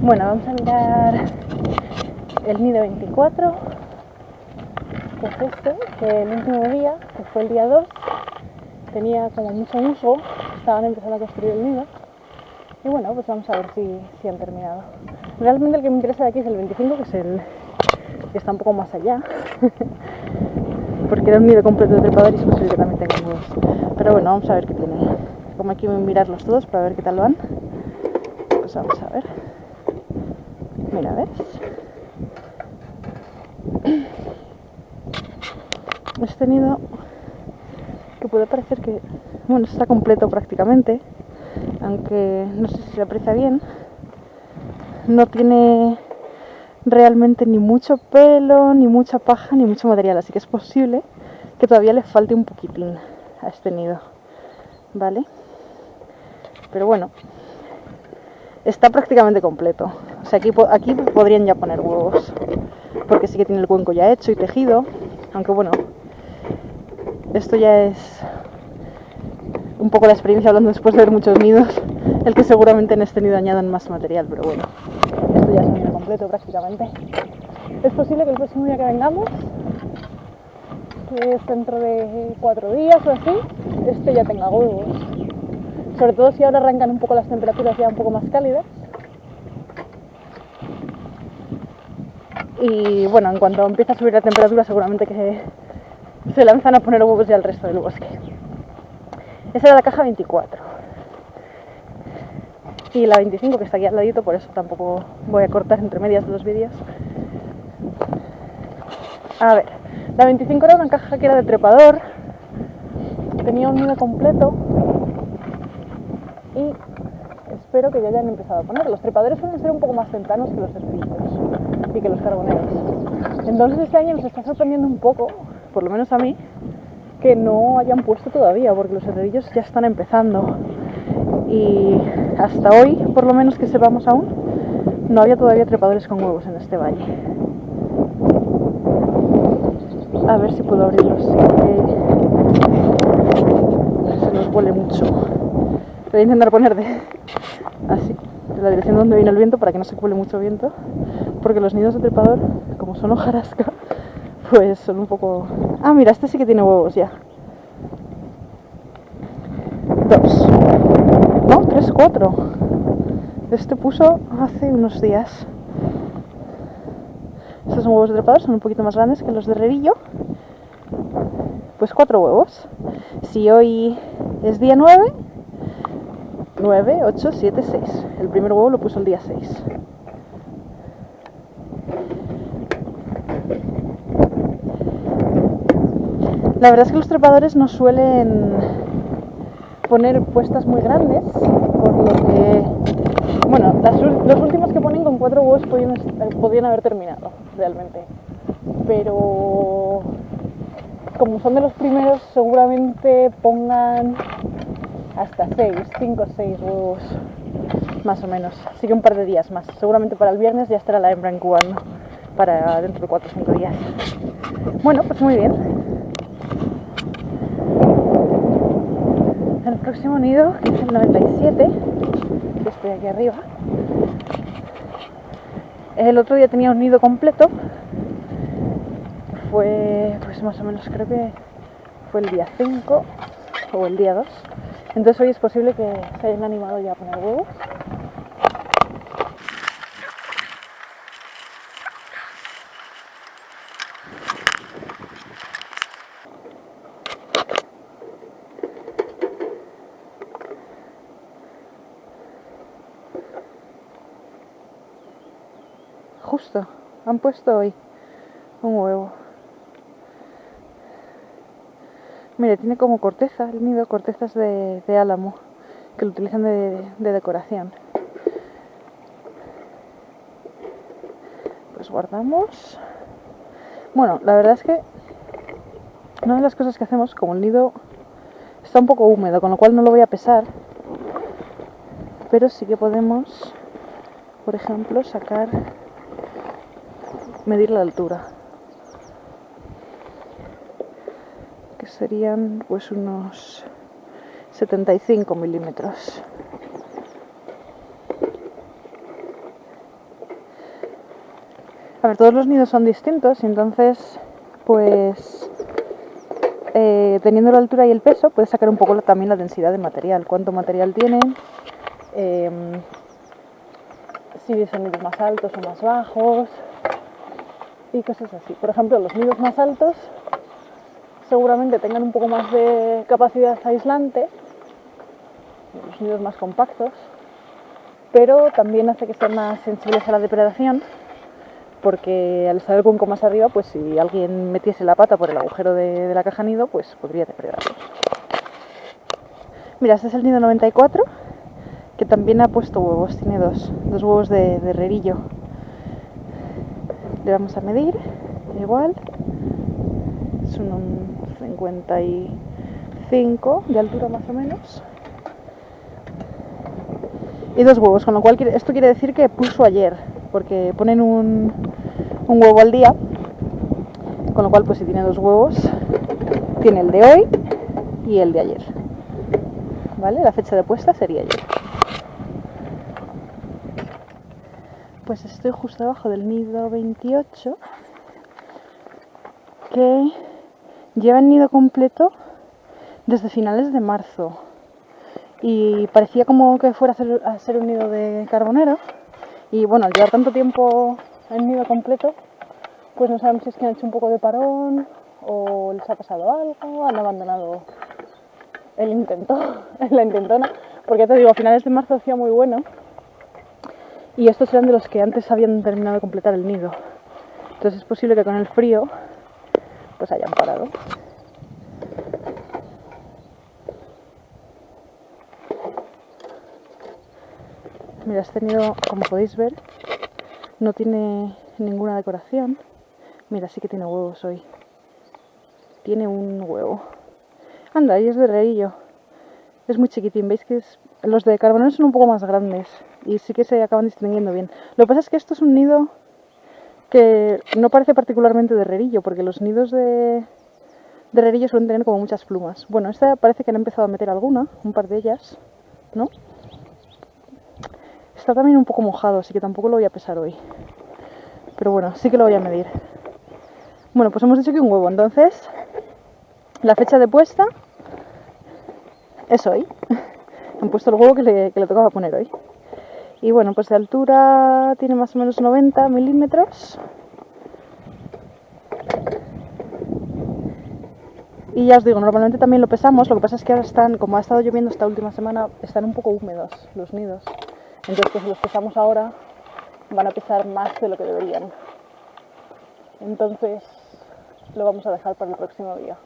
Bueno, vamos a mirar el nido 24, que es este, que el último día, que fue el día 2, tenía como mucho uso, estaban empezando a construir el nido. Y bueno, pues vamos a ver si han terminado. Realmente el que me interesa de aquí es el 25, que es el que está un poco más allá. Porque era un nido completo de trepador y es posible que también tenga huevos. Pero bueno, vamos a ver qué tiene. Como hay que mirarlos todos para ver qué tal van. Pues vamos a ver. Mira, ¿ves? Este nido, que puede parecer que, bueno, está completo prácticamente, aunque no sé si se aprecia bien, no tiene realmente ni mucho pelo, ni mucha paja, ni mucho material, así que es posible que todavía le falte un poquitín a este nido, ¿vale? Pero bueno, está prácticamente completo. O sea, aquí podrían ya poner huevos, porque sí que tiene el cuenco ya hecho y tejido, aunque bueno, esto ya es un poco la experiencia hablando después de ver muchos nidos, el que seguramente en este nido añadan más material, pero bueno, esto ya es un nido completo prácticamente. Es posible que el próximo día que vengamos, que es dentro de 4 días o así, este ya tenga huevos. Sobre todo si ahora arrancan un poco las temperaturas ya un poco más cálidas. Y bueno, en cuanto empieza a subir la temperatura seguramente que se lanzan a poner huevos ya al resto del bosque. Esa era la caja 24. Y la 25 que está aquí al ladito, por eso tampoco voy a cortar entre medias de los vídeos. A ver, la 25 era una caja que era de trepador, tenía un nido completo y espero que ya hayan empezado a poner. Los trepadores suelen ser un poco más tempranos que los serrillos y que los carboneros. Entonces este año nos está sorprendiendo un poco, por lo menos a mí, que no hayan puesto todavía, porque los serrillos ya están empezando. Y hasta hoy, por lo menos que sepamos aún, no había todavía trepadores con huevos en este valle. A ver si puedo abrirlos sin que se nos vuele mucho. Voy a intentar poner así, de la dirección donde viene el viento para que no se cuele mucho viento, porque los nidos de trepador, como son hojarasca, pues son un poco... Ah, mira, este sí que tiene huevos ya. 2. No, 3, 4. Este puso hace unos días. Estos son huevos de trepador, son un poquito más grandes que los de rerillo. Pues 4 huevos. Si hoy es día 9, 9, 8, 7, 6. El primer huevo lo puso el día 6. La verdad es que los trepadores no suelen poner puestas muy grandes, por lo que... Bueno, los últimos que ponen con 4 huevos podían haber terminado, realmente. Pero como son de los primeros, seguramente pongan hasta 5 o 6 huevos, más o menos. Así que un par de días más. Seguramente para el viernes ya estará la hembra incubando, para dentro de 4 o 5 días. Bueno, pues muy bien. El próximo nido, que es el 97, que estoy aquí arriba. El otro día tenía un nido completo. Fue, pues más o menos, creo que fue el día 5 o el día 2. Entonces hoy es posible que se hayan animado ya a poner huevos. Justo, han puesto hoy un huevo. Mire, tiene como corteza el nido, cortezas de álamo, que lo utilizan de decoración. Pues guardamos. Bueno, la verdad es que una de las cosas que hacemos, como el nido está un poco húmedo, con lo cual no lo voy a pesar, pero sí que podemos, por ejemplo, medir la altura, que serían pues unos 75 milímetros. A ver, todos los nidos son distintos y entonces, pues, teniendo la altura y el peso, puedes sacar un poco también la densidad de material, cuánto material tienen, si son nidos más altos o más bajos y cosas así. Por ejemplo, los nidos más altos seguramente tengan un poco más de capacidad aislante, los nidos más compactos, pero también hace que sean más sensibles a la depredación, porque al estar el cuenco más arriba, pues si alguien metiese la pata por el agujero de la caja nido, pues podría depredarlos. Mira, este es el nido 94, que también ha puesto huevos, tiene dos huevos de herrerillo. Le vamos a medir, igual, es un 55 de altura más o menos. Y dos huevos, con lo cual esto quiere decir que puso ayer, porque ponen un huevo al día, con lo cual pues si tiene dos huevos, tiene el de hoy y el de ayer, ¿vale? La fecha de puesta sería ayer. Pues estoy justo debajo del nido 28, que lleva el nido completo desde finales de marzo. Y parecía como que fuera a ser un nido de carbonero. Y bueno, al llevar tanto tiempo el nido completo, pues no sabemos si es que han hecho un poco de parón o les ha pasado algo, han abandonado el intento, la intentona. Porque ya te digo, a finales de marzo hacía muy bueno. Y estos eran de los que antes habían terminado de completar el nido. Entonces es posible que con el frío pues hayan parado. Mira, este nido, como podéis ver, no tiene ninguna decoración. Mira, sí que tiene huevos hoy. Tiene un huevo. Anda, y es de herrerillo. Es muy chiquitín, veis que los de carbonero son un poco más grandes y sí que se acaban distinguiendo bien. Lo que pasa es que esto es un nido que no parece particularmente de herrerillo, porque los nidos de herrerillo suelen tener como muchas plumas. Bueno, esta parece que han empezado a meter alguna, un par de ellas, ¿no? Está también un poco mojado, así que tampoco lo voy a pesar hoy. Pero bueno, sí que lo voy a medir. Bueno, pues hemos dicho que un huevo, entonces la fecha de puesta es hoy. Han puesto el huevo que le tocaba poner hoy. Y bueno, pues de altura tiene más o menos 90 milímetros. Y ya os digo, normalmente también lo pesamos, lo que pasa es que ahora están, como ha estado lloviendo esta última semana, están un poco húmedos los nidos. Entonces pues si los pesamos ahora van a pesar más de lo que deberían. Entonces lo vamos a dejar para el próximo día.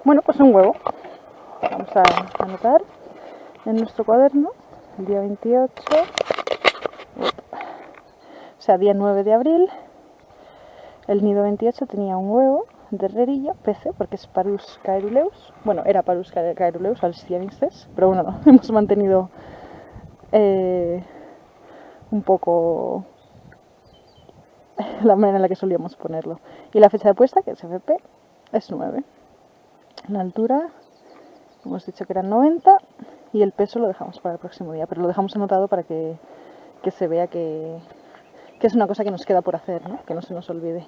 Bueno, pues un huevo. Vamos a anotar en nuestro cuaderno el día 28, o sea, día 9 de abril. El nido 28 tenía un huevo de herrerillo, PC, porque es Parus caeruleus. Bueno, era Parus caeruleus alcianistes, pero bueno, hemos mantenido un poco la manera en la que solíamos ponerlo. Y la fecha de puesta, que es FP, es 9. La altura, hemos dicho que eran 90, y el peso lo dejamos para el próximo día, pero lo dejamos anotado para que se vea que es una cosa que nos queda por hacer, ¿no? Que no se nos olvide.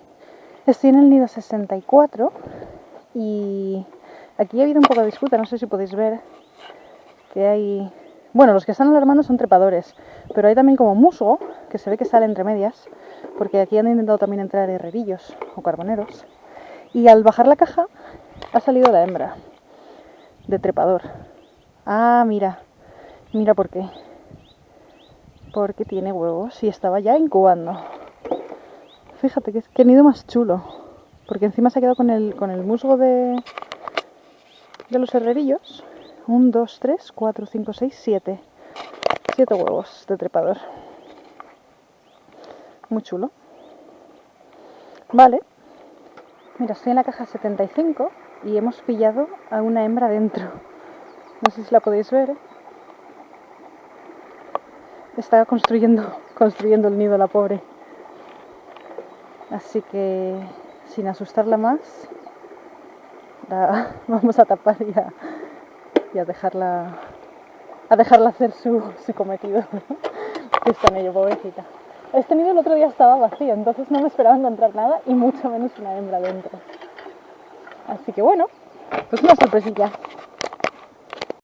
Estoy en el nido 64 y aquí ha habido un poco de disputa, no sé si podéis ver que hay... Bueno, los que están alarmando son trepadores, pero hay también como musgo, que se ve que sale entre medias, porque aquí han intentado también entrar herrerillos o carboneros. Y al bajar la caja ha salido la hembra de trepador. Ah, mira por qué. Porque tiene huevos y estaba ya incubando. Fíjate qué nido más chulo. Porque encima se ha quedado con el musgo de los herrerillos. 1, 2, 3, 4, 5, 6, 7. 7 huevos de trepador. Muy chulo. Vale. Mira, estoy en la caja 75 y hemos pillado a una hembra dentro. No sé si la podéis ver. Está construyendo el nido la pobre. Así que, sin asustarla más, la vamos a tapar y a dejarla hacer su cometido. Que está en ello, pobrecita. Este nido el otro día estaba vacío, entonces no me esperaba encontrar nada y mucho menos una hembra dentro. Así que bueno, pues una sorpresilla.